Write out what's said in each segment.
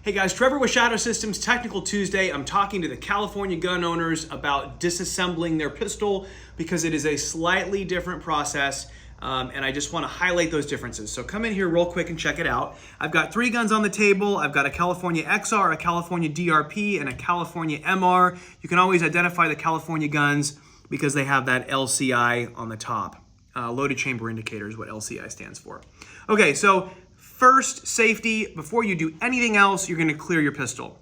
Hey guys, Trevor with Shadow Systems, Technical Tuesday. I'm talking to the California gun owners about disassembling their pistol because it is a slightly different process, and I just want to highlight those differences. So come in here real quick and check it out. I've got 3 guns on the table. I've got a California XR, a California DRP, and a California MR. You can always identify the California guns because they have that LCI on the top. Loaded chamber indicator is what LCI stands for. Okay, so first, safety. Before you do anything else, you're going to clear your pistol.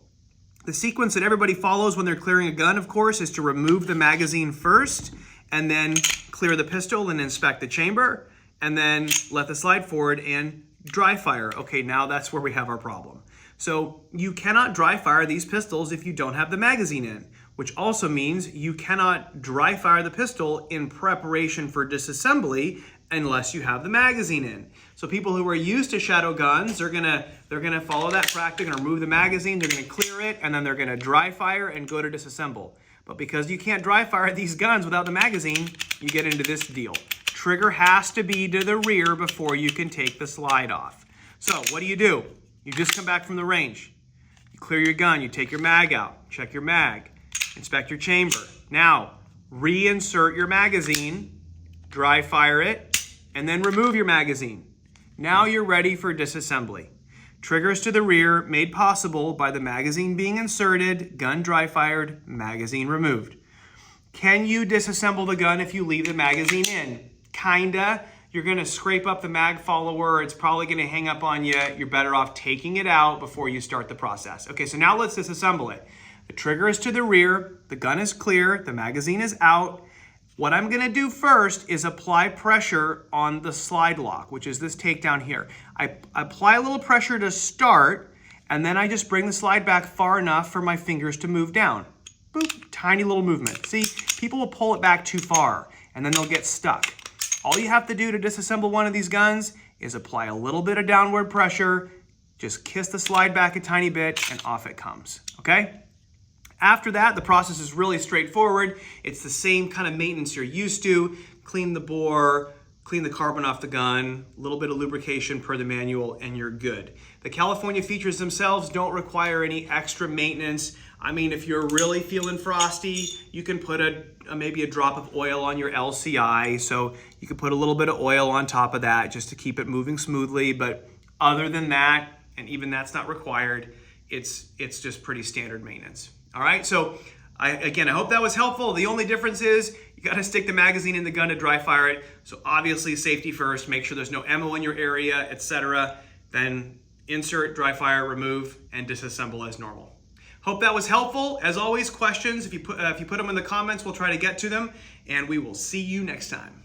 The sequence that everybody follows when they're clearing a gun, of course, is to remove the magazine first, and then clear the pistol and inspect the chamber, and then let the slide forward and dry fire. Okay, now that's where we have our problem. So you cannot dry fire these pistols if you don't have the magazine in, which also means you cannot dry fire the pistol in preparation for disassembly unless you have the magazine in. So people who are used to shadow guns, they're gonna follow that practice. They're gonna remove the magazine, they're gonna clear it, and then they're gonna dry fire and go to disassemble. But because you can't dry fire these guns without the magazine, you get into this deal. Trigger has to be to the rear before you can take the slide off. So what do? You just come back from the range. You clear your gun, you take your mag out, check your mag, inspect your chamber. Now, reinsert your magazine, dry fire it, and then remove your magazine. Now you're ready for disassembly. Triggers to the rear made possible by the magazine being inserted, gun dry fired, magazine removed. Can you disassemble the gun if you leave the magazine in? Kinda. You're gonna scrape up the mag follower. It's probably gonna hang up on you. You're better off taking it out before you start the process. Okay, so now let's disassemble it. The trigger is to the rear, the gun is clear, the magazine is out. What I'm gonna do first is apply pressure on the slide lock, which is this takedown here. I apply a little pressure to start, and then I just bring the slide back far enough for my fingers to move down. Boop, tiny little movement. See, people will pull it back too far, and then they'll get stuck. All you have to do to disassemble one of these guns is apply a little bit of downward pressure, just kiss the slide back a tiny bit, and off it comes, okay? After that, the process is really straightforward. It's the same kind of maintenance you're used to. Clean the bore, clean the carbon off the gun, a little bit of lubrication per the manual, and you're good. The California features themselves don't require any extra maintenance. I mean, if you're really feeling frosty, you can put maybe a drop of oil on your LCI. So you can put a little bit of oil on top of that just to keep it moving smoothly. But other than that, and even that's not required, it's just pretty standard maintenance. All right, so I hope that was helpful. The only difference is you gotta stick the magazine in the gun to dry fire it. So obviously safety first, make sure there's no ammo in your area, etc. Then insert, dry fire, remove, and disassemble as normal. Hope that was helpful. As always, questions, if you put them in the comments, we'll try to get to them, and we will see you next time.